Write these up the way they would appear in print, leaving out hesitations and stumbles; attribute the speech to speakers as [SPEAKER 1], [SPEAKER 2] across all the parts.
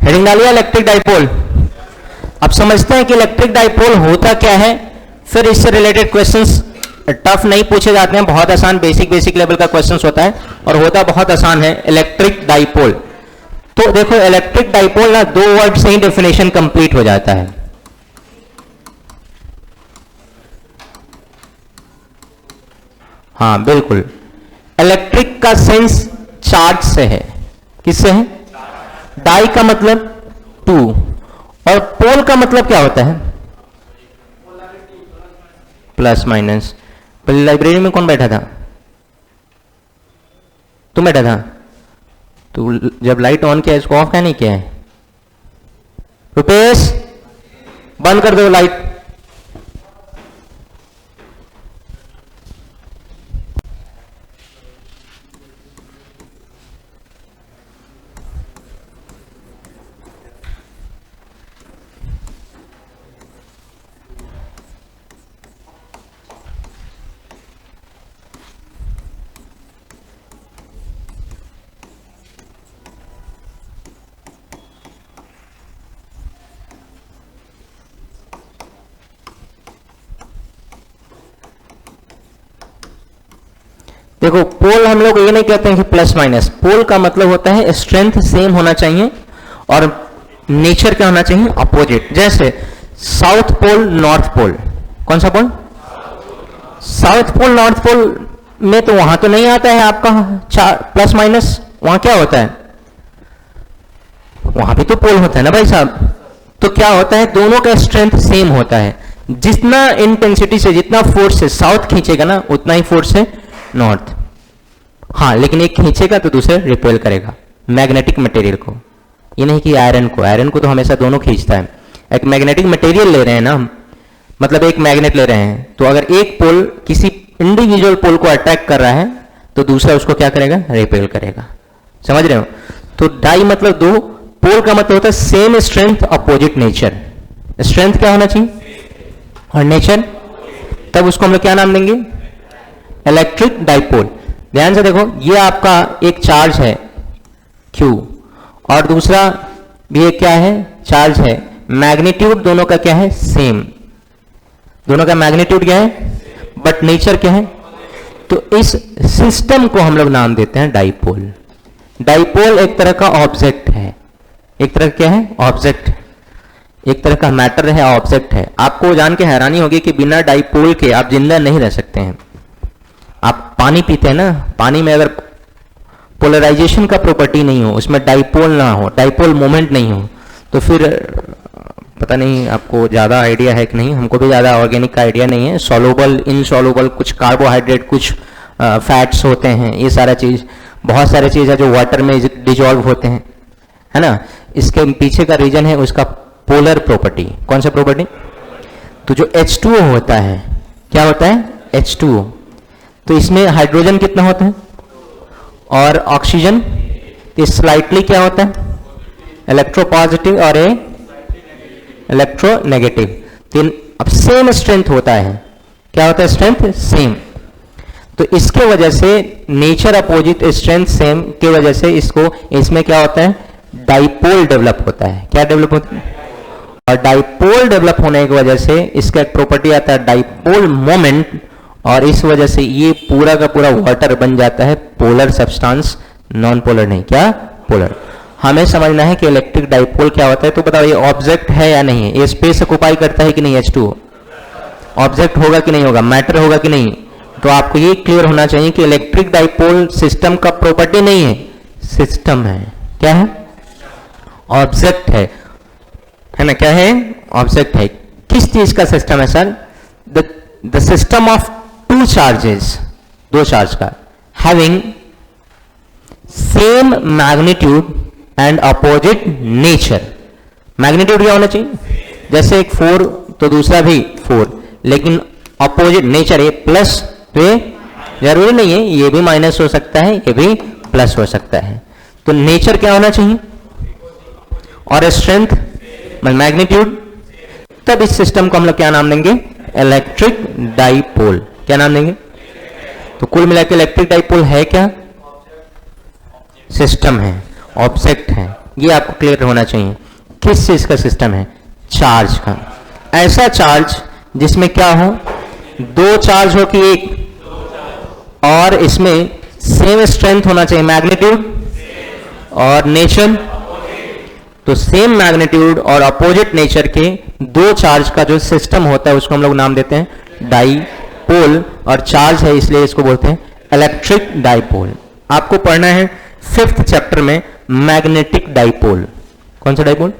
[SPEAKER 1] Heading डालिए electric dipole. अब समझते हैं कि इलेक्ट्रिक डाइपोल होता क्या है, फिर इससे रिलेटेड क्वेश्चंस टफ नहीं पूछे जाते हैं, बहुत आसान बेसिक लेवल का क्वेश्चंस होता है और होता बहुत आसान है इलेक्ट्रिक डाइपोल। तो देखो इलेक्ट्रिक डाइपोल ना 2 वर्ड से ही डेफिनेशन कंप्लीट हो जाता है। हाँ बिल्कुल, इलेक्ट्रिक का सेंस चार्ज से है। किससे है? डाई का मतलब 2 और पोल का मतलब क्या होता है? Plus minus. पहले लाइब्रेरी में कौन बैठा था? तुम बैठा था? तो जब लाइट ऑन किया इसको ऑफ क्या नहीं किया है? रुपेश बंद कर दो लाइट। देखो पोल हम लोग ये नहीं कहते हैं कि प्लस माइनस, पोल का मतलब होता है स्ट्रेंथ सेम होना चाहिए और नेचर क्या होना चाहिए? अपोजिट। जैसे साउथ पोल नॉर्थ पोल, कौन सा पोल? साउथ पोल नॉर्थ पोल में तो वहां तो नहीं आता है आपका प्लस माइनस, वहां क्या होता है? वहां भी तो पोल होता है ना भाई साहब। तो क्या होता है? दोनों का स्ट्रेंथ सेम होता है। जितना इंटेंसिटी से, जितना फोर्स से साउथ खींचेगा ना उतना ही फोर्स से नॉर्थ। हाँ लेकिन एक खींचेगा तो दूसरे रिपेल करेगा, मैग्नेटिक मटेरियल को। ये नहीं कि आयरन को, आयरन को तो हमेशा दोनों खींचता है। एक मैग्नेटिक मटेरियल ले रहे हैं ना, मतलब एक मैग्नेट ले रहे हैं, तो अगर एक पोल किसी इंडिविजुअल पोल को अट्रैक्ट कर रहा है तो दूसरा उसको क्या करेगा? रिपेल करेगा। समझ रहे हो? तो डाई मतलब 2, पोल का मतलब होता है same strength opposite nature. Strength क्या होना चाहिए और नेचर, तब उसको हम लोग क्या नाम देंगे? Electric dipole. ध्यान से देखो, ये आपका एक चार्ज है Q और दूसरा भी एक क्या है? चार्ज है। मैग्नीट्यूड दोनों का क्या है? सेम। दोनों का मैग्नीट्यूड क्या है? बट नेचर क्या है? तो इस सिस्टम को हम लोग नाम देते हैं डाइपोल। डाइपोल एक तरह का ऑब्जेक्ट है। एक तरह क्या है? ऑब्जेक्ट। एक तरह का मैटर है, ऑब्जेक्ट है। आपको जान के हैरानी होगी कि बिना डाइपोल के आप जिंदा नहीं रह सकते हैं। आप पानी पीते हैं ना, पानी में अगर पोलराइजेशन का प्रॉपर्टी नहीं हो, उसमें डाइपोल ना हो, डाइपोल मोमेंट नहीं हो, तो फिर पता नहीं आपको ज़्यादा आइडिया है कि नहीं, हमको भी ज़्यादा ऑर्गेनिक का आइडिया नहीं है। सॉल्युबल, इनसॉल्युबल, कुछ कार्बोहाइड्रेट, कुछ फैट्स होते हैं, ये सारा चीज़, बहुत सारे चीज़ है जो वाटर में डिजॉल्व होते हैं, है ना। इसके पीछे का रीजन है उसका पोलर प्रॉपर्टी। कौन सा प्रॉपर्टी? तो जो H2O होता है, क्या होता है? H2O। तो इसमें हाइड्रोजन कितना होता है और ऑक्सीजन स्लाइटली क्या होता है? इलेक्ट्रोपॉजिटिव और इलेक्ट्रोनेगेटिव। तो अब सेम स्ट्रेंथ होता है। क्या होता है? Strength same. तो इसके वजह से नेचर अपोजिट, स्ट्रेंथ सेम की वजह से इसमें क्या होता है? डाइपोल डेवलप होता है। क्या डेवलप होता है? और डाइपोल डेवलप होने की वजह से इसका एक प्रॉपर्टी आता है डाइपोल मोमेंट, और इस वजह से ये पूरा का पूरा वाटर बन जाता है पोलर सब्सटेंस, नॉन पोलर नहीं। क्या? पोलर। हमें समझना है कि इलेक्ट्रिक डाइपोल क्या होता है। तो बताओ ये ऑब्जेक्ट है या नहीं है? ये स्पेस ऑक्युपाई करता है कि नहीं? H2O ऑब्जेक्ट होगा कि नहीं होगा? मैटर होगा कि नहीं? तो आपको ये क्लियर होना चाहिए कि इलेक्ट्रिक डाइपोल सिस्टम का प्रॉपर्टी नहीं है, सिस्टम है। क्या है? ऑब्जेक्ट है ना। क्या है? ऑब्जेक्ट है। किस चीज का सिस्टम है sir? The system of 2 charges, 2 charge का, having same magnitude and opposite nature. Magnitude क्या होना चाहिए? जैसे एक 4 तो दूसरा भी 4, लेकिन अपोजिट नेचर, ये प्लस तो ये जरूरी नहीं है, ये भी माइनस हो सकता है, ये भी प्लस हो सकता है। तो नेचर क्या होना चाहिए और स्ट्रेंथ मैग्नीट्यूड। तब इस सिस्टम को हम लोग क्या नाम देंगे? Electric dipole. क्या नाम देंगे? तो कुल मिलाकर इलेक्ट्रिक डाइपोल है क्या? सिस्टम है, ऑब्जेक्ट है। ये आपको क्लियर होना चाहिए। किस चीज का सिस्टम है? चार्ज का। ऐसा चार्ज जिसमें क्या हो, दो चार्ज हो कि एक, और इसमें सेम स्ट्रेंथ होना चाहिए, मैग्नीट्यूड और नेचर। तो सेम मैग्नीट्यूड और अपोजिट नेचर के दो चार्ज का जो सिस्टम होता है उसको हम लोग नाम देते हैं डाईपोल, और चार्ज है इसलिए इसको बोलते हैं इलेक्ट्रिक डाईपोल। आपको पढ़ना है 5th चैप्टर में मैग्नेटिक डाईपोल। कौन सा डाईपोल?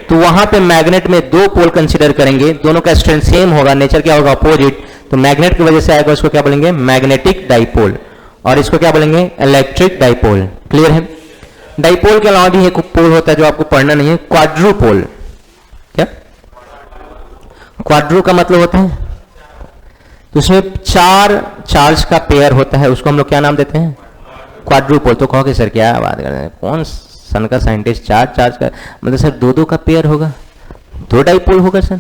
[SPEAKER 1] तो वहां पे मैग्नेट में दो पोल कंसीडर करेंगे, दोनों का स्ट्रेंथ सेम होगा, नेचर क्या होगा? अपोजिट। तो मैग्नेट की वजह से आएगा, उसको क्या बोलेंगे? Magnetic dipole. और इसको क्या बोलेंगे? Electric dipole. क्लियर है? डाईपोल के अलावा भी एक पोल होता है जो आपको पढ़ना नहीं है, क्वाड्रूपोल। क्या क्वाड्रू का मतलब होता है? तो उसमें 4 चार्ज का पेयर होता है, उसको हम लोग क्या नाम देते हैं? क्वाड्रूपोल। तो कहोगे सर क्या बात कर रहे हैं, कौन सन का साइंटिस्ट 4 चार्ज का, मतलब सर 2-2 का पेयर होगा, 2 डाईपोल होगा सर?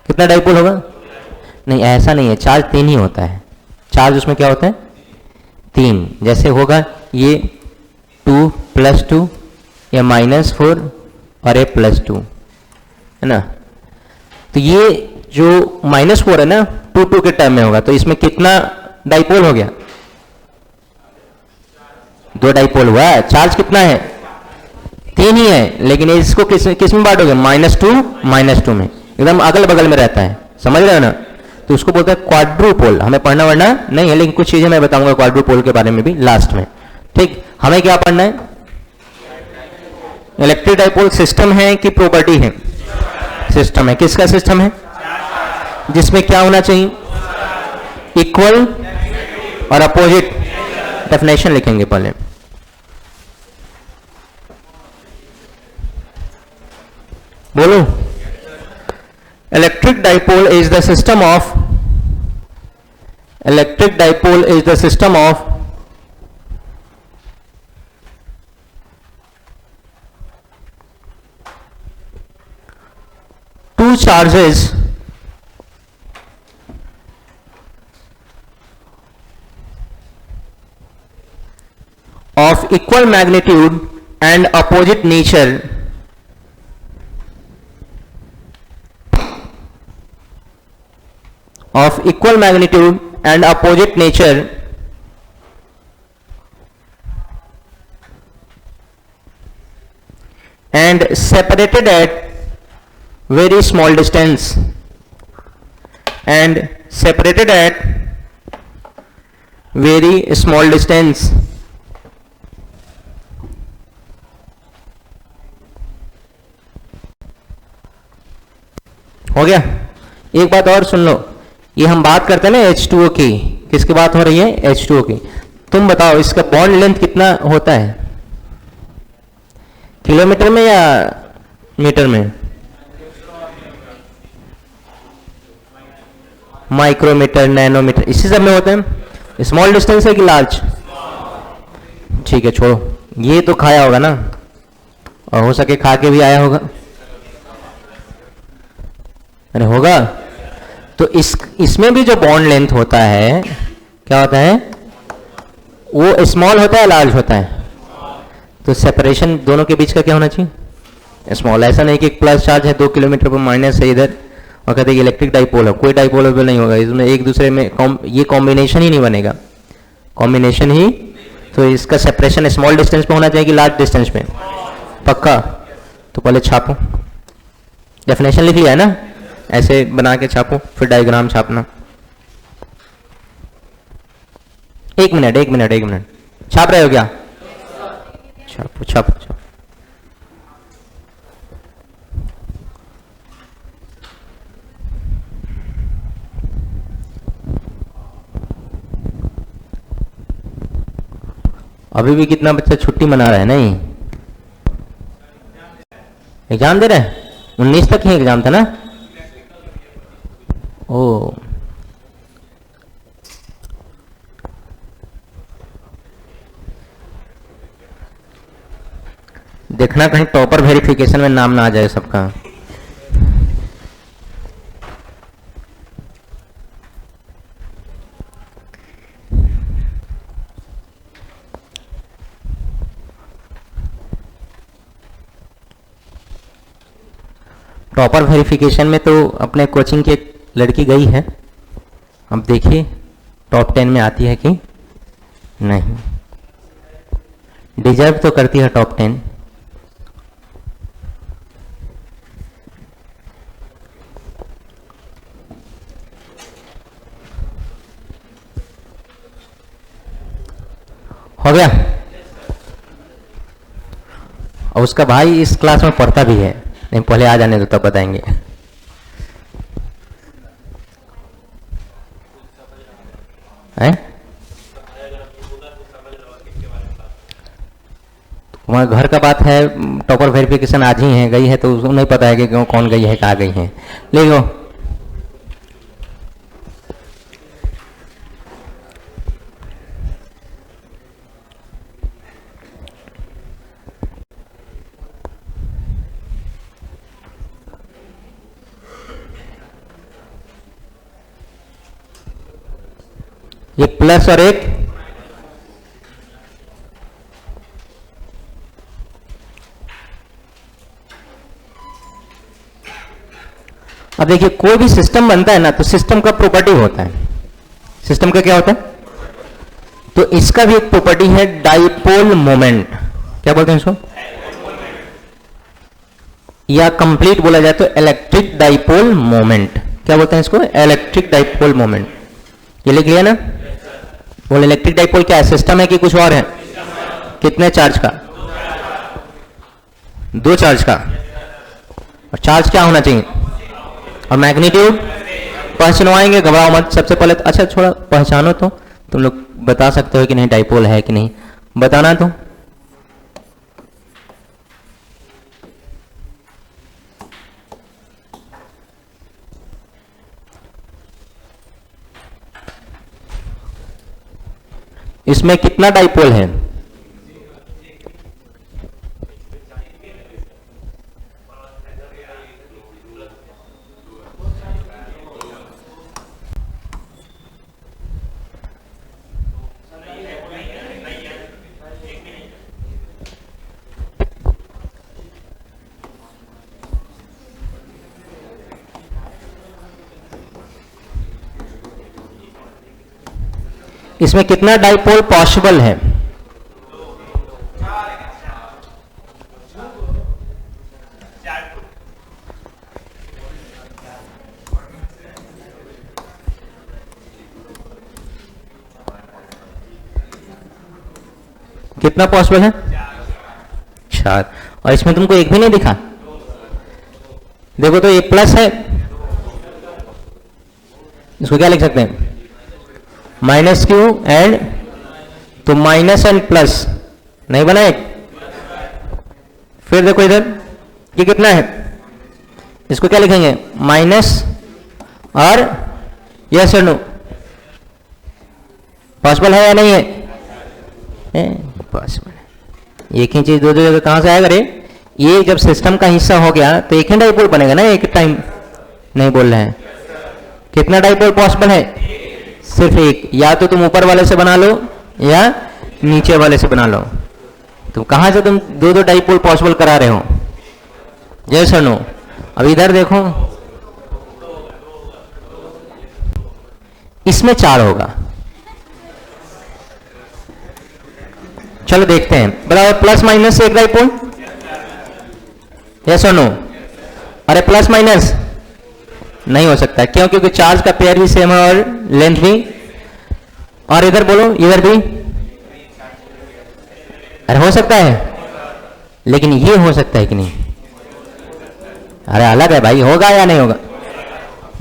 [SPEAKER 1] कितना डाईपोल होगा? नहीं, ऐसा नहीं है, चार्ज 3 ही होता है। चार्ज उसमें क्या होता है? 3। जैसे होगा ये 2 + 2, या -4 और ये +2, है ना? तो ये जो -4 है ना, 2 के टर्म में होगा, तो इसमें कितना डाईपोल हो गया? 2 डाईपोल हुआ। चार्ज कितना है? 3 ही है, लेकिन इसको किस में बांटोगे? -2 में, एकदम अगल बगल में रहता है, समझ रहे हो ना? तो उसको बोलते हैं क्वाड्रूपोल। हमें पढ़ना वरना नहीं है, लेकिन कुछ चीजें मैं बताऊंगा क्वाड्रूपोल के बारे में भी लास्ट में। ठीक, हमें क्या पढ़ना है? इलेक्ट्रिक डाईपोल सिस्टम है कि प्रॉपर्टी है? सिस्टम है। किसका सिस्टम है? जिसमें क्या होना चाहिए? इक्वल और अपोजिट। डेफिनेशन लिखेंगे पहले। बोलो। Electric dipole is the system of two charges of equal magnitude and opposite nature and separated at very small distance हो गया। एक बात और सुन लो, ये हम बात करते हैं ना H2O की, किसकी बात हो रही है? H2O की। तुम बताओ इसका बॉन्ड लेंथ कितना होता है? किलोमीटर में या मीटर में? माइक्रोमीटर, नैनोमीटर, इसी सब में होते हैं। स्मॉल डिस्टेंस है कि लार्ज? ठीक है, छोड़ो, ये तो खाया होगा ना, और हो सके खा के भी आया होगा। अरे होगा। तो इसमें भी जो बॉन्ड लेंथ होता है, क्या होता है? वो स्मॉल होता है, लार्ज होता है? तो सेपरेशन दोनों के बीच का क्या होना चाहिए? स्मॉल। ऐसा नहीं कि एक प्लस चार्ज है 2 किलोमीटर पर, माइनस है इधर, और कहते हैं इलेक्ट्रिक डाईपोल है, कोई डाईपोल नहीं होगा इसमें, एक दूसरे में ये कॉम्बिनेशन ही नहीं बनेगा, कॉम्बिनेशन ही। तो इसका सेपरेशन स्मॉल डिस्टेंस पे होना चाहिए कि लार्ज डिस्टेंस पे? पक्का? तो पहले छापो, डेफिनेशन लिख लिया है ना, ऐसे बना के छापो, फिर डायग्राम छापना। एक मिनट, छाप रहे हो क्या? छापो। अभी भी कितना बच्चा छुट्टी मना रहा है? नहीं, एग्जाम दे रहे हैं। 19 तक ही एग्जाम था ना? ओ, देखना कहीं टॉपर वेरिफिकेशन में नाम ना आ जाए सबका। टॉपर वेरिफिकेशन में तो अपने कोचिंग की एक लड़की गई है, अब देखिए टॉप 10 में आती है कि नहीं। डिजर्व तो करती है टॉप 10। हो गया। और उसका भाई इस क्लास में पढ़ता भी है, नहीं पहले आ जाने दो तब बताएंगे। तुम्हारे घर का बात है, टॉपर वेरिफिकेशन आज ही है, गई है तो उसको नहीं पता है कि कौन गई है कहाँ गई है। ले लो ये प्लस और एक अब देखिए कोई भी सिस्टम बनता है ना तो सिस्टम का प्रॉपर्टी होता है। सिस्टम का क्या होता है? तो इसका भी एक प्रॉपर्टी है डाइपोल मोमेंट। क्या बोलते हैं इसको? या कंप्लीट बोला जाए तो इलेक्ट्रिक डाइपोल मोमेंट। क्या बोलते हैं इसको? Electric dipole moment. ये लिख लिया ना? बोले इलेक्ट्रिक डाइपोल क्या है? सिस्टम है कि कुछ और है? कितने चार्ज का? दो चार्ज का। और चार्ज क्या होना चाहिए? और मैग्नीट्यूड पहचानवाएंगे, घबराओ मत। सबसे पहले तो अच्छा थोड़ा पहचानो तो तुम लोग बता सकते हो कि नहीं डाइपोल है कि नहीं, बताना तो। इसमें कितना डाइपोल है? इसमें कितना डाइपोल पॉसिबल है? कितना पॉसिबल है? 4। और इसमें तुमको एक भी नहीं दिखा? देखो तो ये प्लस है, इसको क्या लिख सकते हैं? माइनस क्यू एंड, तो माइनस एंड प्लस नहीं बना एक। फिर देखो इधर ये कितना है? इसको क्या लिखेंगे? माइनस और यस और नो। पॉसिबल है या नहीं है? पॉसिबल है। एक ही चीज दो जगह कहां से आएगा रे? ये जब सिस्टम का हिस्सा हो गया तो एक ही डाइपोल बनेगा ना एक टाइम। नहीं बोल रहे हैं। कितना डाइपोल पॉसिबल है? सिर्फ एक। या तो तुम ऊपर वाले से बना लो या नीचे वाले से बना लो। तो कहां से तुम दो डाइपोल पॉसिबल करा रहे हो? यस और नो। अब इधर देखो, इसमें 4 होगा। चलो देखते हैं। बराबर प्लस माइनस से एक डाइपोल। यस और नो? अरे प्लस माइनस नहीं हो सकता। क्यों? क्योंकि चार्ज का पेयर भी सेम है और लेंथ भी। और इधर बोलो, इधर भी। अरे हो सकता है, लेकिन ये हो सकता है कि नहीं? अरे अलग है भाई, होगा या नहीं होगा?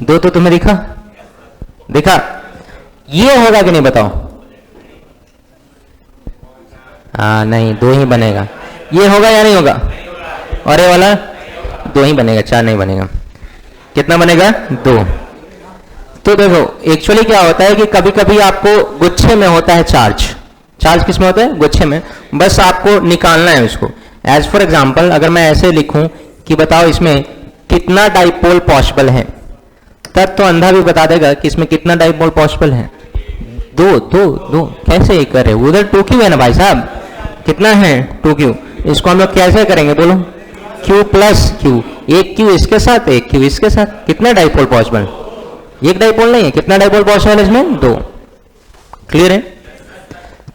[SPEAKER 1] दो तो तुम्हें दिखा दिखा, ये होगा कि नहीं बताओ? हाँ नहीं, 2 ही बनेगा। ये होगा या नहीं होगा? और ये वाला 2 ही बनेगा, 4 नहीं बनेगा। कितना बनेगा? 2। तो देखो एक्चुअली क्या होता है कि कभी कभी आपको गुच्छे में होता है चार्ज। चार्ज किस में होता है? गुच्छे में। बस आपको निकालना है उसको। एज फॉर एग्जांपल अगर मैं ऐसे लिखूं कि बताओ इसमें कितना डाइपोल पॉसिबल है, तब तो अंधा भी बता देगा कि इसमें कितना डाइपोल पॉसिबल है। 2 कैसे करे? उधर 2Q है ना भाई साहब। कितना है? 2Q। इसको हम लोग कैसे करेंगे बोलो? Q प्लस Q, एक Q इसके साथ एक Q इसके साथ, कितने डाइपोल पॉसिबल? एक डाइपोल नहीं है, कितना डाइपोल पॉसिबल है इसमें? दो। क्लियर है?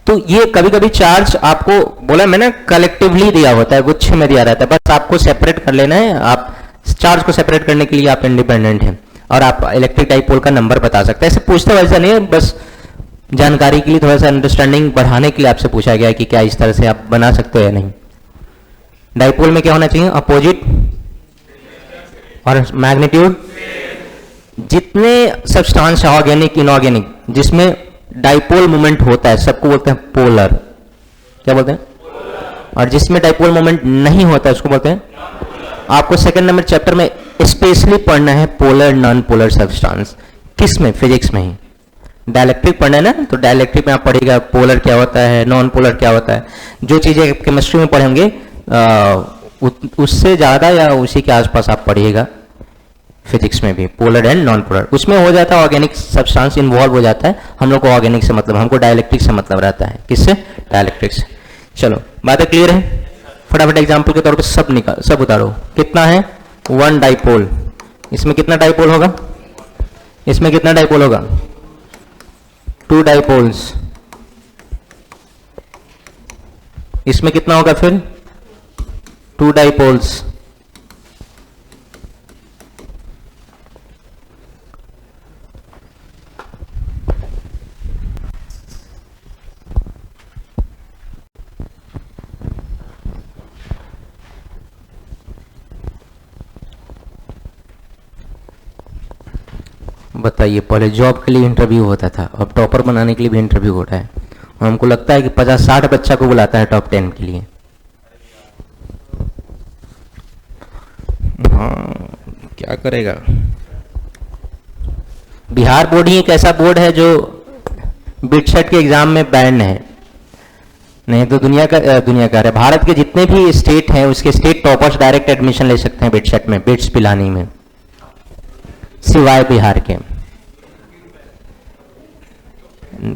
[SPEAKER 1] तो ये कभी कभी चार्ज आपको बोला मैंने कलेक्टिवली दिया होता है, गुच्छे में दिया रहता है, बस आपको सेपरेट कर लेना है। आप चार्ज को सेपरेट करने के लिए आप इंडिपेंडेंट हैं और आप इलेक्ट्रिक डाइपोल का नंबर बता सकते हैं। ऐसे पूछते वैसा नहीं है, बस जानकारी के लिए, थोड़ा सा अंडरस्टैंडिंग बढ़ाने के लिए आपसे पूछा गया है कि क्या इस तरह से आप बना सकते हो या नहीं। डाइपोल में क्या होना चाहिए? अपोजिट और मैग्नीट्यूड। जितने सब्सटेंस ऑर्गेनिक इनऑर्गेनिक जिसमें डाइपोल मोमेंट होता है सबको बोलते हैं पोलर। क्या बोलते हैं? और जिसमें डाइपोल मोमेंट नहीं होता है उसको बोलते हैं, आपको सेकंड नंबर चैप्टर में स्पेशली पढ़ना है पोलर नॉन पोलर सब्सटेंस। किस में? फिजिक्स में ही। डाइलेक्ट्रिक पढ़ना है ना, तो डाइलेक्ट्रिक में आप पढ़िएगा पोलर क्या होता है, नॉन पोलर क्या होता है। जो चीजें केमिस्ट्री में पढ़ेंगे उससे ज्यादा या उसी के आसपास आप पढ़िएगा फिजिक्स में भी, पोलर एंड नॉन पोलर। उसमें हो जाता है ऑर्गेनिक सब्सटेंस इन्वॉल्व हो जाता है। हम लोग को ऑर्गेनिक से मतलब, हमको डाइलेक्ट्रिक से मतलब रहता है। किससे? डाइलेक्ट्रिक से। चलो बातें क्लियर है? फटाफट एग्जांपल के तौर पे सब उतारो। कितना है? 1 डाइपोल। इसमें कितना डाइपोल होगा? इसमें कितना डाइपोल होगा? 2 डाइपोल्स। इसमें कितना होगा फिर? 2 डाइपोल्स। बताइए, पहले जॉब के लिए इंटरव्यू होता था, अब टॉपर बनाने के लिए भी इंटरव्यू हो रहा है। और हमको लगता है कि 50-60 बच्चा को बुलाता है टॉप 10 के लिए। हाँ, क्या करेगा। बिहार बोर्ड ही एक ऐसा बोर्ड है जो बिटसेट के एग्जाम में बैन है, नहीं तो दुनिया का है। भारत के जितने भी स्टेट हैं उसके स्टेट टॉपर्स डायरेक्ट एडमिशन ले सकते हैं बिटसेट में, बिट्स पिलानी में, सिवाय बिहार के।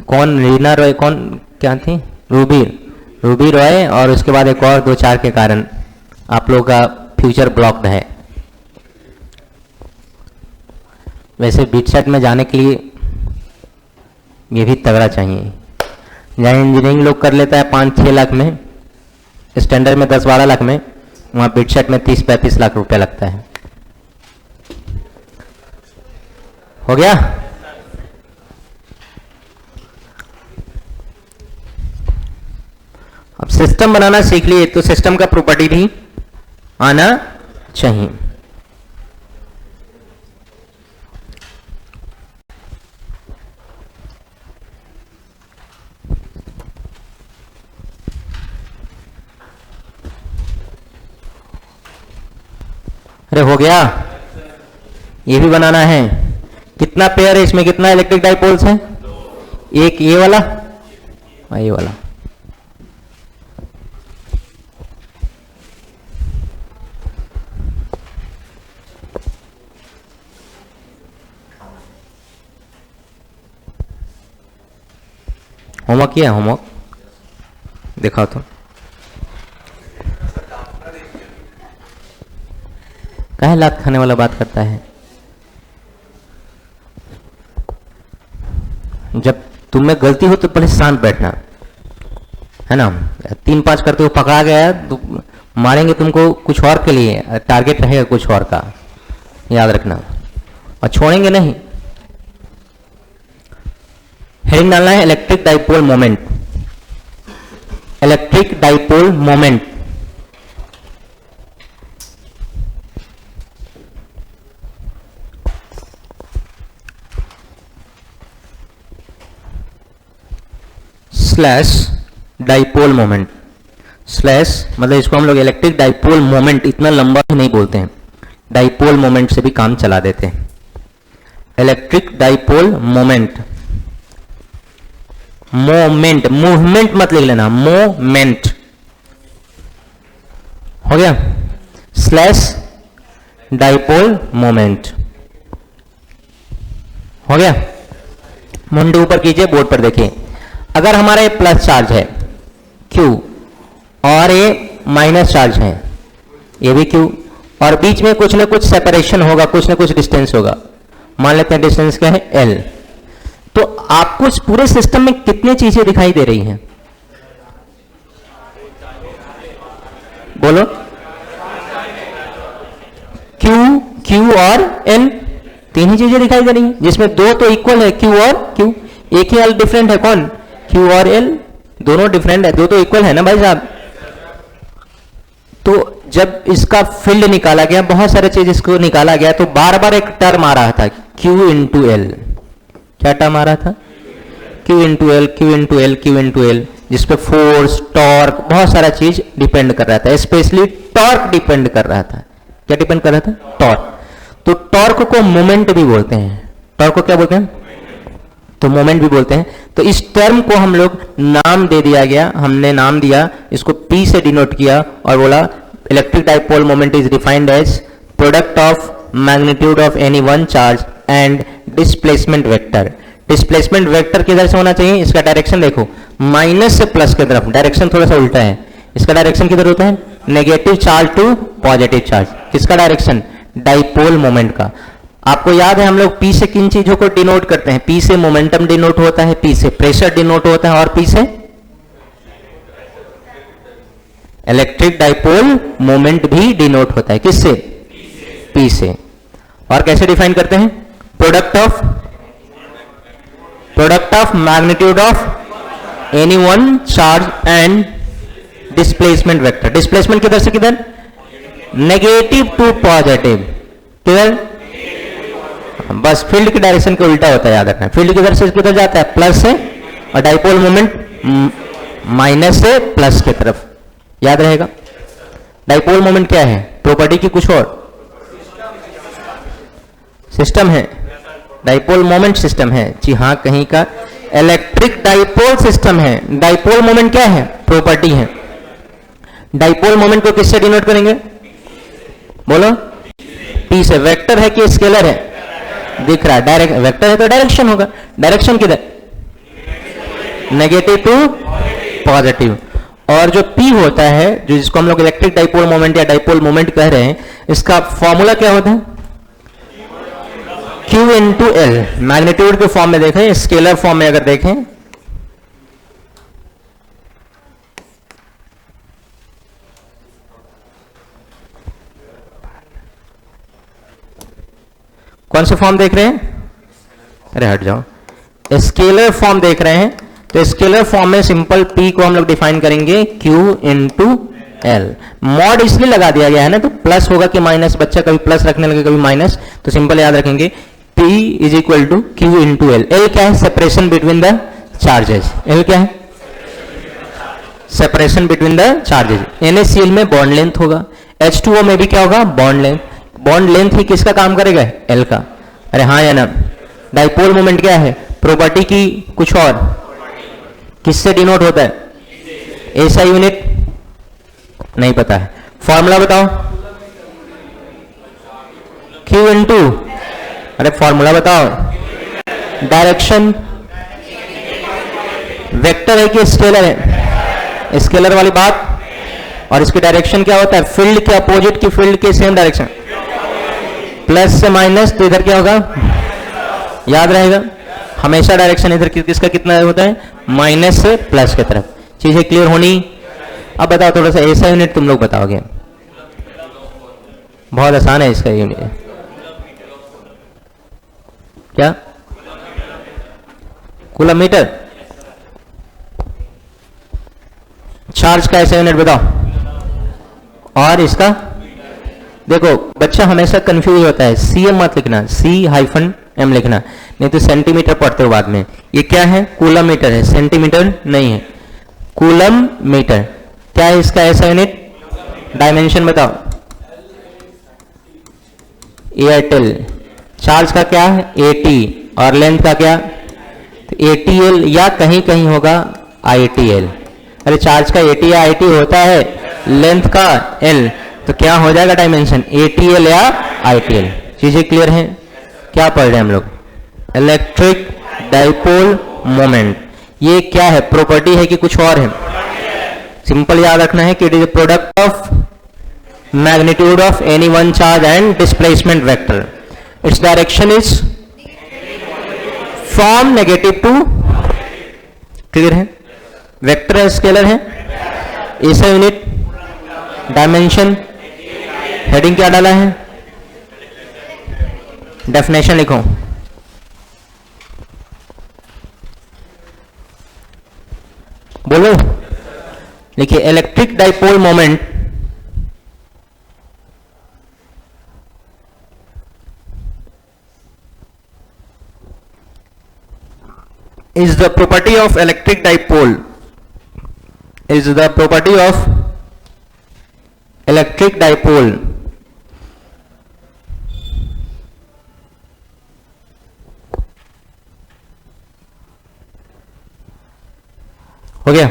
[SPEAKER 1] कौन? रीना रॉय, कौन क्या थी? रूबी रॉय, और उसके बाद एक और 2-4 के कारण आप लोगों का फ्यूचर ब्लॉक्ड है। वैसे बिटसेट में जाने के लिए ये भी तगड़ा चाहिए। जहाँ इंजीनियरिंग लोग कर लेता है 5-6 लाख में, स्टैंडर्ड में 10-12 लाख में, वहाँ बिटसेट में 30-35 लाख रुपए लगता है। हो गया? अब सिस्टम बनाना सीख लिए तो सिस्टम का प्रॉपर्टी भी आना चाहिए। अरे हो गया? ये भी बनाना है। कितना पेयर है इसमें? कितना इलेक्ट्रिक डाइपोल्स है? एक ये वाला, ये वाला। होमवर्क किया? होमवर्क दिखाओ तो। काहे लात खाने वाला बात करता है? जब तुम में गलती हो तो पहले शांत बैठना है ना। 3-5 करते हुए पकड़ा गया तो मारेंगे तुमको कुछ और के लिए, टारगेट रहेगा कुछ और का, याद रखना, और छोड़ेंगे नहीं। हेडिंग डालना है electric dipole moment. Electric dipole moment slash dipole moment. Slash मतलब इसको हम लोग इलेक्ट्रिक डाइपोल मोमेंट इतना लंबा भी नहीं बोलते हैं, डाइपोल मोमेंट से भी काम चला देते हैं। Electric dipole moment, moment, movement मत लिख लेना, मोमेंट। हो गया? Slash dipole moment. हो गया? मुंडे ऊपर कीजिए, बोर्ड पर देखिए। अगर हमारा ये प्लस चार्ज है Q और ये माइनस चार्ज है ये भी Q, और बीच में कुछ ना कुछ सेपरेशन होगा, कुछ ना कुछ डिस्टेंस होगा, मान लेते हैं डिस्टेंस क्या है L। तो आपको इस पूरे सिस्टम में कितनी चीजें दिखाई दे रही हैं? बोलो। Q और L, तीन ही चीजें दिखाई दे रही हैं, जिसमें दो तो इक्वल है Q और Q, एक ही L डिफरेंट है, कौन? Q और L, दोनों डिफरेंट है, दो तो इक्वल है ना भाई साहब। तो जब इसका फील्ड निकाला गया, बहुत सारे चीज इसको निकाला गया, तो बार बार एक टर्म आ रहा था Q इंटू एल। क्या टर्म आ रहा था? Q into L, Q into L, Q into L, जिसपे फोर्स, टॉर्क, बहुत सारा चीज डिपेंड कर रहा था, स्पेशली टॉर्क डिपेंड कर रहा था। क्या डिपेंड कर रहा था? टॉर्क। तो टॉर्क को मोमेंट भी बोलते हैं। टॉर्क को क्या बोलते हैं? तो मोमेंट भी बोलते हैं। तो इस टर्म को हम लोग नाम दे दिया गया, हमने नाम दिया, इसको P से डिनोट किया और बोला electric dipole moment is defined as product of magnitude of any one charge and displacement vector. Displacement vector किधर से होना चाहिए? इसका डायरेक्शन देखो, माइनस से प्लस की तरफ, डायरेक्शन थोड़ा सा उल्टा है। इसका डायरेक्शन किधर होता है? Negative charge to positive charge. किसका डायरेक्शन? डाइपोल मोमेंट का। आपको याद है हम लोग P से किन चीजों को डिनोट करते हैं? P से मोमेंटम डिनोट होता है, P से प्रेशर डिनोट होता है, और P से इलेक्ट्रिक डाइपोल मोमेंट भी डिनोट होता है। किससे? P से। और कैसे डिफाइन करते हैं? Product of magnitude of any one charge and displacement vector. Displacement किधर से किधर? Negative to positive. किधर? बस फील्ड की डायरेक्शन के उल्टा होता है, याद रखना। फील्ड किधर से किधर जाता है? प्लस से, और डाइपोल मोमेंट माइनस से प्लस की तरफ। याद रहेगा। डाइपोल मोमेंट क्या है? प्रॉपर्टी की कुछ और सिस्टम है। डाइपोल मोमेंट सिस्टम है, जी हाँ, कहीं का इलेक्ट्रिक डाइपोल सिस्टम है। डाइपोल मोमेंट क्या है? प्रॉपर्टी है। डाइपोल मोमेंट को किससे डिनोट करेंगे? बोलो। P से। वेक्टर है कि स्केलर है? दिख रहा है, डायरेक्ट वेक्टर है तो डायरेक्शन होगा। डायरेक्शन किधर? Negative to positive. और जो P होता है, जो जिसको हम लोग इलेक्ट्रिक डाइपोल मोमेंट या डाइपोल मोमेंट कह रहे हैं, इसका फॉर्मूला क्या होता है? Q into L. मैग्नीट्यूड के फॉर्म में देखें, स्केलर फॉर्म में अगर देखें, कौन से फॉर्म देख रहे हैं? अरे हट जाओ, स्केलर फॉर्म देख रहे हैं। तो स्केलर फॉर्म में सिंपल P को हम लोग डिफाइन करेंगे Q इंटू एल। मॉड इसलिए लगा दिया गया है ना, तो प्लस होगा कि माइनस, बच्चा कभी प्लस रखने लगे कभी माइनस, तो सिंपल याद रखेंगे P is equal to Q into L. L क्या है? Separation between the charges. L क्या है? Separation between the charges. NaCl में बॉन्ड लेंथ होगा, H2O में भी क्या होगा? Bond length. बॉन्ड लेंथ ही किसका काम करेगा? एल का। अरे हाँ या ना? डाइपोल मोमेंट क्या है? प्रॉपर्टी की कुछ और, किससे डिनोट होता है? ऐसा यूनिट नहीं पता है, फॉर्मूला बताओ। Q इंटू, अरे फॉर्मूला बताओ। डायरेक्शन वेक्टर है कि स्केलर है? स्केलर वाली बात। और इसकी डायरेक्शन क्या होता है? फील्ड के अपोजिट की फील्ड के सेम डायरेक्शन। प्लस से माइनस, तो इधर क्या होगा? याद रहेगा, हमेशा डायरेक्शन इधर किसका कितना होता है? माइनस से प्लस की तरफ। चीजें क्लियर होनी। अब बताओ थोड़ा सा ऐसा यूनिट तुम लोग बताओगे, बहुत आसान है इसका यूनिट। क्या? Coulomb metre. चार्ज का ऐसा यूनिट बताओ। और इसका देखो, बच्चा हमेशा कंफ्यूज होता है, CM मत लिखना, C-M लिखना, नहीं तो सेंटीमीटर पढ़ते हो बाद में। ये क्या है? कूलम मीटर है, सेंटीमीटर नहीं है। कूलम मीटर क्या है इसका ऐसा यूनिट? डायमेंशन बताओ। एयरटेल। चार्ज का क्या है? AT। और लेंथ का क्या? तो ATL या कहीं कहीं होगा ITL। अरे चार्ज का AT या IT होता है, लेंथ का L, तो क्या हो जाएगा डायमेंशन? ATL या ITL। चीजें क्लियर हैं? क्या पढ़ रहे हैं हम लोग? Electric dipole moment. ये क्या है? प्रॉपर्टी है कि कुछ और है? सिंपल याद रखना है कि it is product of magnitude of any one charge and displacement vector. Its direction is from negative to, clear है? वेक्टर है, स्केलर है, ऐसा यूनिट, डायमेंशन, हेडिंग क्या डाला है, डेफिनेशन लिखो. बोलो, देखिए electric dipole moment is the property of electric dipole, is the property of electric dipole हो गया,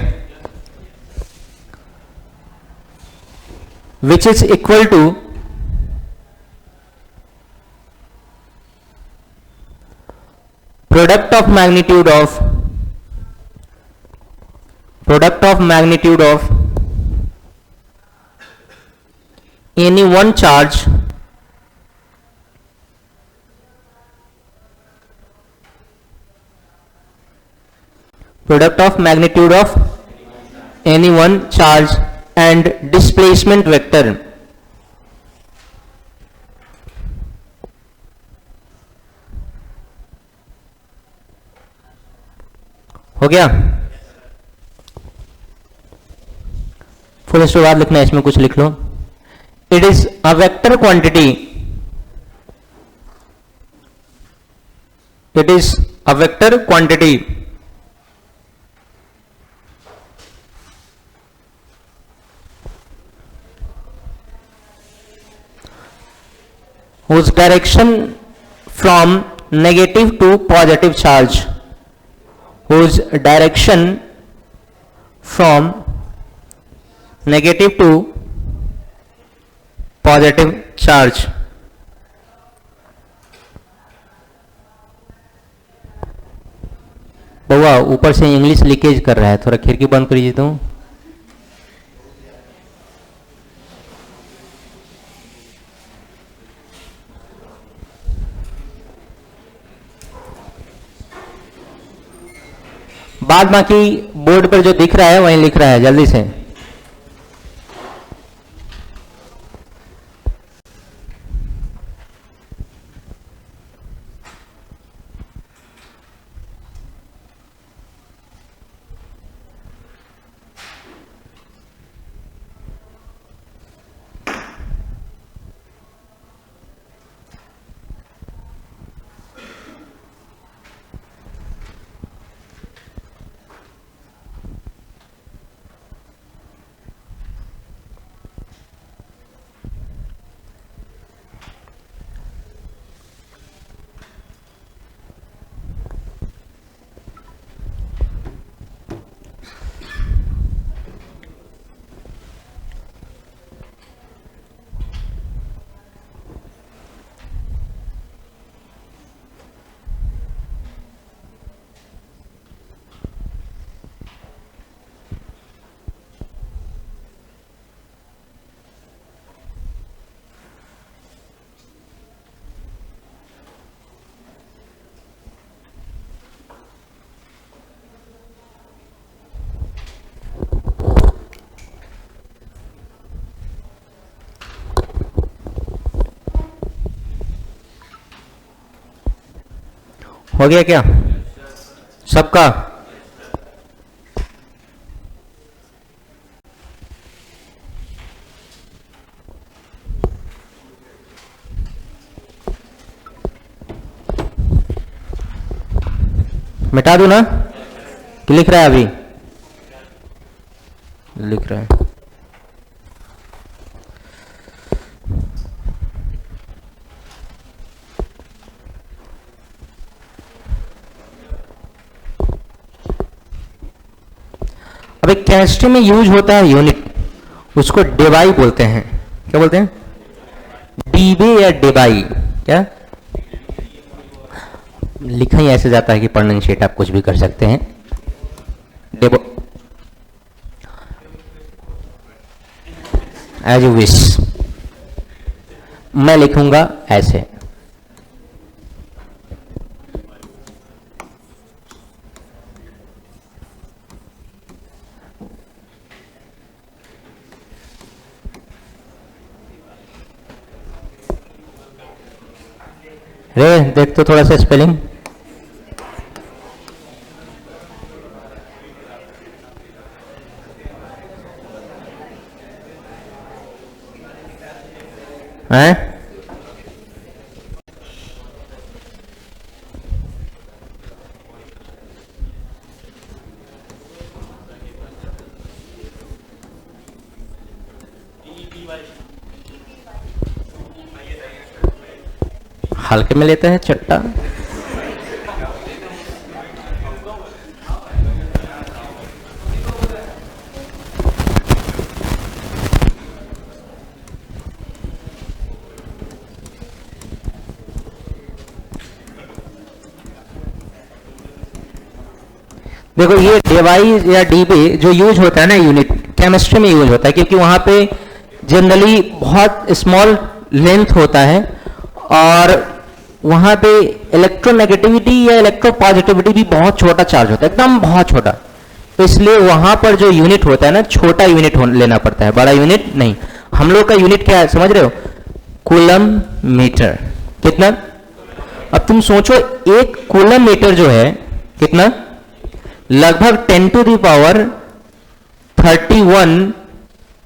[SPEAKER 1] which is equal to product of magnitude of any one charge and displacement vector. हो गया? फुल स्टॉप बाद लिखना है, इसमें कुछ लिख लो. It is a vector quantity, it is a vector quantity whose direction from negative to positive charge, whose direction from negative to positive charge. बउआ ऊपर से इंग्लिश लीकेज कर रहा है, थोड़ा खिड़की बंद करिए तो. बाद बाकी बोर्ड पर जो दिख रहा है वहीं लिख रहा है, जल्दी से. हो गया क्या सबका? मिटा दूं ना कि लिख रहा है? अभी लिख रहा है. अब एक केमिस्ट्री में यूज होता है यूनिट, उसको डेबाई बोलते हैं. क्या बोलते हैं? डीबे या डेबाई. क्या लिखा ही ऐसे जाता है कि पढ़ने की शीट आप कुछ भी कर सकते हैं. डेबो एज यू विश. मैं लिखूंगा ऐसे, रे देख तो थोड़ा सा स्पेलिंग। हैं? हल्के में लेते हैं चट्टा। देखो ये डिवाइस या डीबी जो यूज होता है ना, यूनिट केमिस्ट्री में यूज होता है, क्योंकि वहां पे जनरली बहुत स्मॉल लेंथ होता है और वहां पे इलेक्ट्रोनेगेटिविटी या इलेक्ट्रोपॉजिटिविटी भी बहुत छोटा चार्ज होता है, एकदम बहुत छोटा। तो इसलिए वहां पर जो यूनिट होता है ना, छोटा यूनिट लेना पड़ता है, बड़ा यूनिट नहीं। हम लोग का यूनिट क्या है समझ रहे हो? Coulomb metre. कितना? अब तुम सोचो एक कूलम मीटर जो है कितना, लगभग 10 टू द पावर 31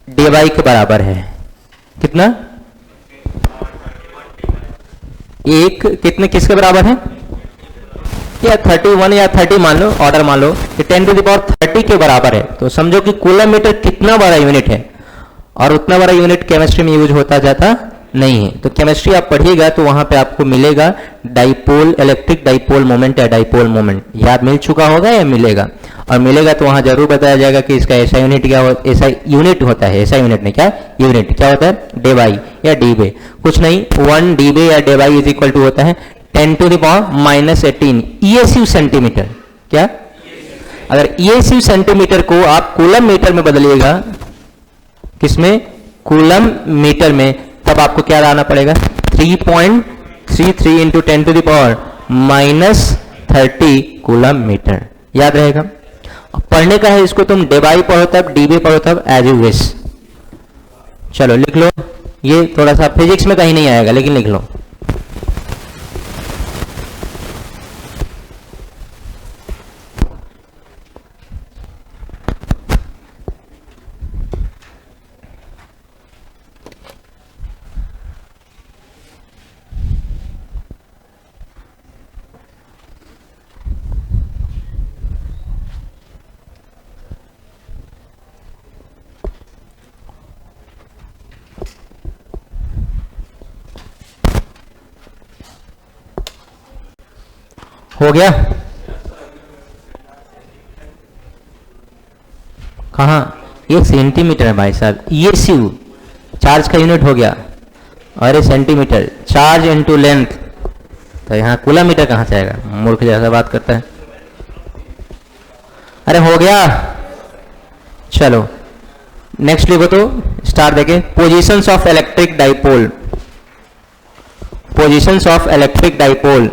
[SPEAKER 1] DY के बराबर है। कितना? एक कितने किसके बराबर है? या 31 या 30 मान लो, ऑर्डर मान लो कि 10 टू द पावर 30 के बराबर है। तो समझो कि कूलम मीटर कितना बड़ा यूनिट है, और उतना बड़ा यूनिट केमिस्ट्री में यूज होता जाता नहीं है। तो केमिस्ट्री आप पढ़िएगा तो वहां पे आपको मिलेगा डाइपोल, इलेक्ट्रिक डाइपोल मोमेंट या डाइपोल मोमेंट, याद मिल चुका होगा या मिलेगा, और मिलेगा तो वहां जरूर बताया जाएगा कि इसका ऐसा यूनिट क्या होता है, ऐसा यूनिट होता है, ऐसा यूनिट नहीं, क्या यूनिट क्या होता है? डेवाई या डीबे, कुछ नहीं, 1 डीबे या डेवाई इज इक्वल टू होता है 10 to the power -18 ESU centimetre. क्या? अगर ESU सेंटीमीटर को आप कूलम मीटर में बदलिएगा, किसमें? कूलम मीटर में, तब आपको क्या लाना पड़ेगा? 3.33 into 10 to the power -30 coulomb metre. याद रहेगा? पढ़ने का है इसको, तुम डेबाई पढ़ो तब, डीबी पढ़ो तब, एज यू विश। चलो लिख लो, ये थोड़ा सा फिजिक्स में कहीं नहीं आएगा लेकिन लिख लो। हो गया? कहाँ? ये सेंटीमीटर है भाई साहब, ये ESU चार्ज का यूनिट हो गया, और ये सेंटीमीटर चार्ज इनटू लेंथ, तो यहाँ कूलम मीटर कहाँ से आएगा? मूर्ख जैसा बात करता है। अरे हो गया, चलो नेक्स्ट लिखो तो स्टार देखे। Positions of electric dipole, positions of electric dipole.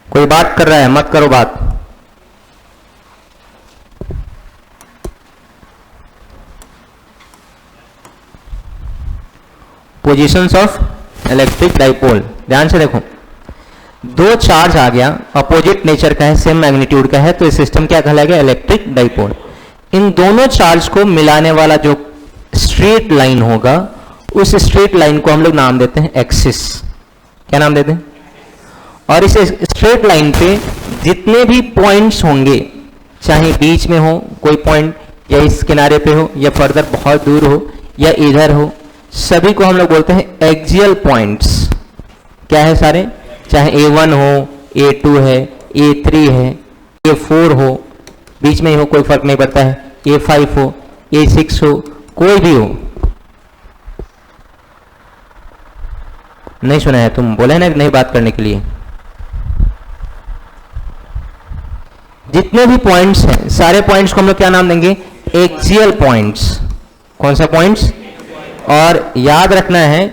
[SPEAKER 1] कोई बात कर रहा है? मत करो बात। पोजीशंस ऑफ इलेक्ट्रिक डाइपोल, ध्यान से देखो, दो चार्ज आ गया, अपोजिट नेचर का है, सेम मैग्नीट्यूड का है, तो ये सिस्टम क्या कहलाएगा? Electric dipole. इन दोनों चार्ज को मिलाने वाला जो स्ट्रेट लाइन होगा, उस स्ट्रेट लाइन को हम लोग नाम देते हैं एक्सिस। क्या नाम देते हैं? और इस स्ट्रेट लाइन पे जितने भी पॉइंट्स होंगे, चाहे बीच में हो कोई पॉइंट, या इस किनारे पे हो, या फर्दर बहुत दूर हो, या इधर हो, सभी को हम लोग बोलते हैं एक्सियल पॉइंट्स। क्या है सारे? चाहे A1 हो, A2 है, A3 है, A4 हो, बीच में ही हो कोई फर्क नहीं पड़ता है, A5 हो, A6 हो, कोई भी हो, नहीं सुना है? तुम बोले ना नहीं बात करने के लिए। जितने भी पॉइंट्स हैं सारे पॉइंट्स को हम लोग क्या नाम देंगे? Axial points. कौन सा पॉइंट्स? और याद रखना है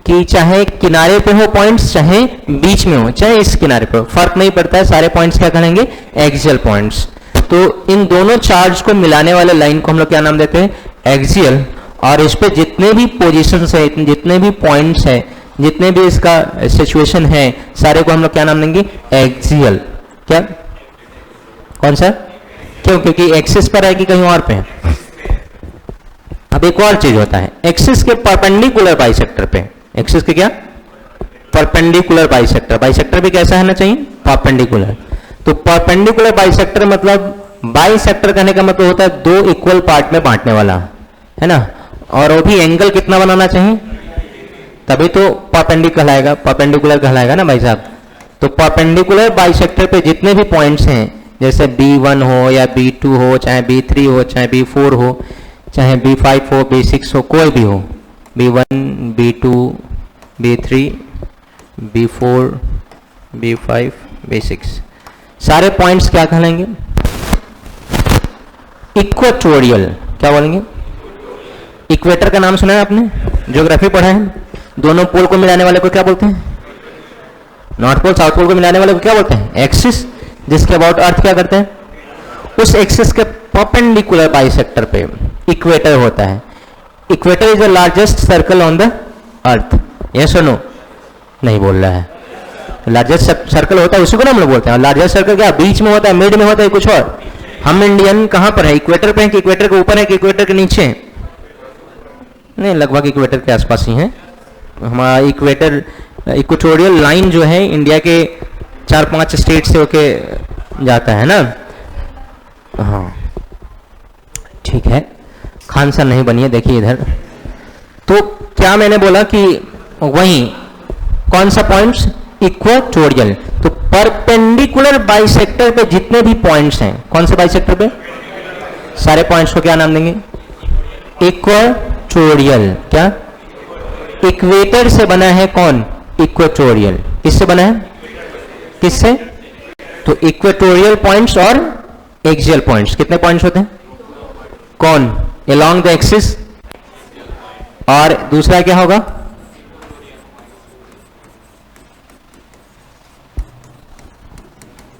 [SPEAKER 1] कि चाहे किनारे पे हो पॉइंट्स, चाहे बीच में हो, चाहे इस किनारे पे हो, फर्क नहीं पड़ता है, सारे पॉइंट्स क्या कहेंगे? Axial points. तो इन दोनों चार्ज को मिलाने वाले लाइन को हम लोग क्या नाम देते हैं? एक्सियल। और इस पे जितने भी पोजीशंस है, जितने भी पॉइंट्स है, जितने भी इसका सिचुएशन है, सारे को हम लोग क्या नाम देंगे? एक्सियल। क्या? कौन सा? क्यों? क्योंकि एक्सिस पर है कि कहीं और पे है? अब एक और चीज होता है, एक्सिस के परपेंडिकुलर बाइसेक्टर पे। एक्सिस के क्या? Perpendicular bisector. बाइसेक्टर भी कैसा है ना चाहिए? परपेंडिकुलर। तो परपेंडिकुलर बाइसेक्टर मतलब, बाइसेक्टर कहने का मतलब होता है दो इक्वल पार्ट में बांटने वाला, है ना? और वो भी एंगल कितना बनाना चाहिए? तभी तो परपेंडिकुलर कहलाएगा ना भाई साहब। तो परपेंडिकुलर बाइसेक्टर पे जितने भी पॉइंट्स हैं, जैसे B1 हो या B2 हो, चाहे B3 हो, चाहे B4 हो, चाहे B5 हो, B6 हो, कोई भी हो, B1, B2, B3, B4, B5, B6, सारे पॉइंट्स क्या कहलाएंगे? इक्वेटोरियल। क्या बोलेंगे? इक्वेटर का नाम सुना है आपने? ज्योग्राफी पढ़ा है? दोनों पोल को मिलाने वाले को क्या बोलते हैं? नॉर्थ पोल साउथ पोल को मिलाने वाले को क्या बोलते हैं? एक्सिस। जिसके अबाउट अर्थ क्या करते हैं? उस एक्सिस के परपेंडिकुलर बाइसेक्टर पे इक्वेटर होता है। Equator is the largest circle on the earth. Yes और नो? नहीं बोल रहा है। लार्जेस्ट सर्कल होता है उसी को ना हम लोग बोलते हैं। लार्जेस्ट सर्कल क्या बीच में होता है, मिड में होता है, कुछ और? हम इंडियन कहां पर है? इक्वेटर पे है कि इक्वेटर के ऊपर है कि इक्वेटर के नीचे? नहीं, लगभग इक्वेटर के आसपास ही है। हमारा इक्वेटर, इक्वेटोरियल लाइन जो है इंडिया के 4-5 स्टेट से होके जाता है ना। हाँ ठीक है, खान सर नहीं बनिए, देखिए इधर। तो क्या मैंने बोला कि वहीं कौन सा पॉइंट्स? इक्वेटोरियल। तो परपेंडिकुलर बाइसेक्टर पे जितने भी पॉइंट्स हैं, कौन से बाइसेक्टर पे? सारे पॉइंट्स को क्या नाम देंगे? इक्वेटोरियल। क्या? इक्वेटर से बना है कौन? इक्वेटोरियल। किससे बना है? किससे? तो इक्वेटोरियल पॉइंट्स और एक्सियल पॉइंट्स। कितने पॉइंट्स होते हैं? कौन? Along the axis. और दूसरा क्या होगा?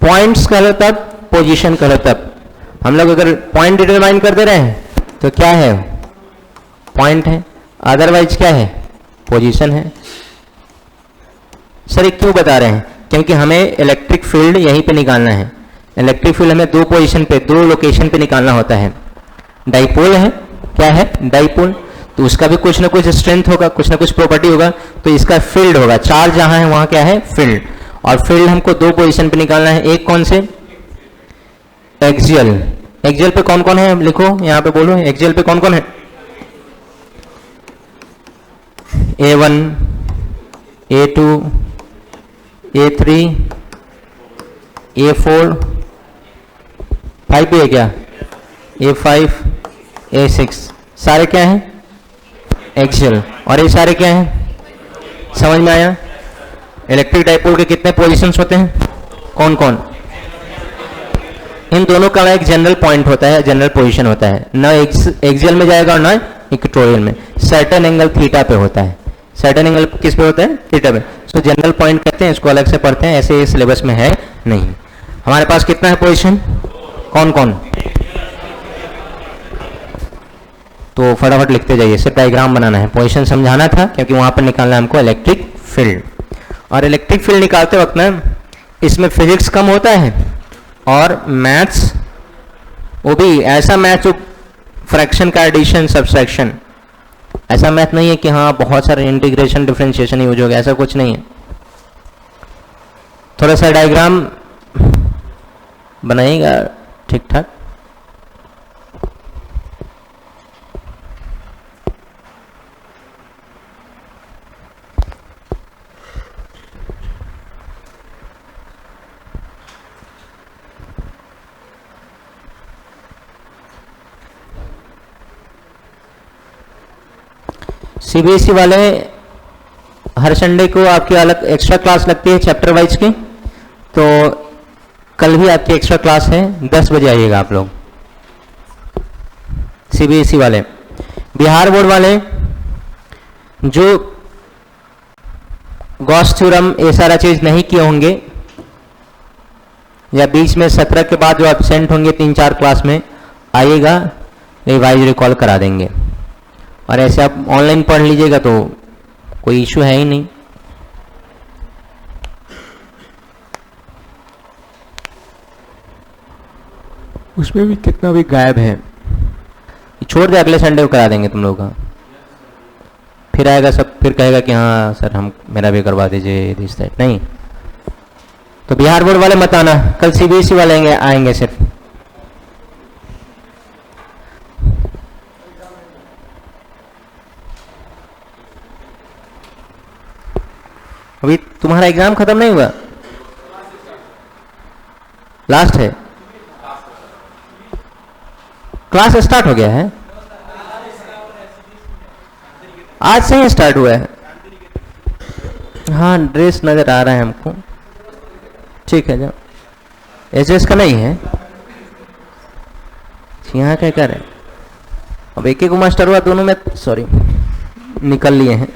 [SPEAKER 1] पॉइंट्स कह लो तब, पोजीशन कह लो तब। हम लोग अगर पॉइंट डिटरमाइन कर दे रहे हैं तो क्या है? पॉइंट है, अदरवाइज क्या है? पोजीशन है। सर ये क्यों बता रहे हैं? क्योंकि हमें इलेक्ट्रिक फील्ड यहीं पे निकालना है। इलेक्ट्रिक फील्ड हमें दो पोजीशन पे, दो लोकेशन पे निकालना होता है। डाइपोल है, क्या है? डाइपोल। तो उसका भी कुछ ना कुछ स्ट्रेंथ होगा, कुछ ना कुछ प्रॉपर्टी होगा। तो इसका फील्ड होगा, चार्ज जहां है वहां क्या है? फील्ड। और फील्ड हमको दो पोजीशन पे निकालना है। एक कौन से? एक्सियल। एक्सियल पे कौन कौन है? लिखो यहां पे, बोलो एक्सियल पे कौन कौन है? A1, A2, A3, A4, 5 भी है क्या? A5, A6, सारे क्या हैं? एक्सियल। और ये सारे क्या हैं? समझ में आया? इलेक्ट्रिक डाइपोल के कितने पोजीशंस होते हैं? कौन कौन? इन दोनों का एक जनरल पॉइंट होता है, जनरल पोजीशन होता है। ना एक्सियल में जाएगा और ना इक्वेटोरियल में। सर्टेन एंगल थीटा पे होता है। सर्टेन एंगल किस पे होता है? थीटा पे। सो जनरल पॉइंट कहते हैं, इसको अलग से पढ़ते हैं, ऐसे सिलेबस में है नहीं। हमारे पास कितना है पोजीशन? कौन कौन? तो फटाफट लिखते जाइए, सिर्फ डायग्राम बनाना है। पोजीशन समझाना था क्योंकि वहां पर निकालना है हमको इलेक्ट्रिक फील्ड। और इलेक्ट्रिक फील्ड निकालते वक्त ना इसमें फिजिक्स कम होता है और मैथ्स, वो भी ऐसा मैथ जो फ्रैक्शन का एडिशन सब्सट्रैक्शन, ऐसा मैथ नहीं है कि हाँ बहुत सारे इंटीग्रेशन डिफरेंशिएशन यूज हो गया, ऐसा कुछ नहीं है। थोड़ा सा डायग्राम बनाइएगा ठीक ठाक। सीबीएसई वाले हर संडे को आपकी अलग एक्स्ट्रा क्लास लगती है चैप्टर वाइज की, तो कल भी आपकी एक्स्ट्रा क्लास है, 10 बजे आइएगा आप लोग। सीबीएसई वाले, बिहार बोर्ड वाले जो गॉस थ्योरम ये सारा चीज नहीं किए होंगे या बीच में 17 के बाद जो एब्सेंट होंगे 3-4 क्लास में, आइएगा, रिवाइज रिकॉल करा देंगे। और ऐसे आप ऑनलाइन पढ़ लीजिएगा तो कोई इशू है ही नहीं। उसमें भी कितना भी गायब है, छोड़ दे, अगले संडे को करा देंगे तुम लोगों का। फिर आएगा सब, फिर कहेगा कि हाँ सर हम मेरा भी करवा दीजिए दिस दैट, नहीं। तो बिहार बोर्ड वाले मत आना, कल सीबीएसई वाले आएंगे सिर्फ। अभी तुम्हारा एग्जाम खत्म नहीं हुआ, लास्ट है, क्लास स्टार्ट हो गया है, आज से ही स्टार्ट हुआ है। हाँ ड्रेस नजर आ रहा है हमको, ठीक है, जाओ। एचएस का नहीं है, यहाँ क्या कर रहे हैं, अब एक मास्टर हुआ दोनों में, सॉरी निकल लिए हैं।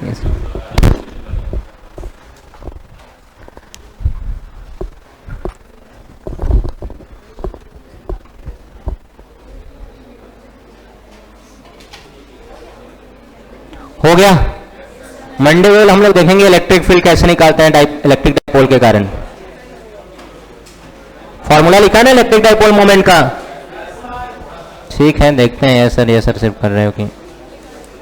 [SPEAKER 1] हो गया। मंडे वेल हम लोग देखेंगे इलेक्ट्रिक फील्ड कैसे निकालते हैं इलेक्ट्रिक डाइपोल के कारण। फॉर्मूला लिखा ना इलेक्ट्रिक डाइपोल मोमेंट का, ठीक है देखते हैं। ये सर सिर्फ कर रहे हो कि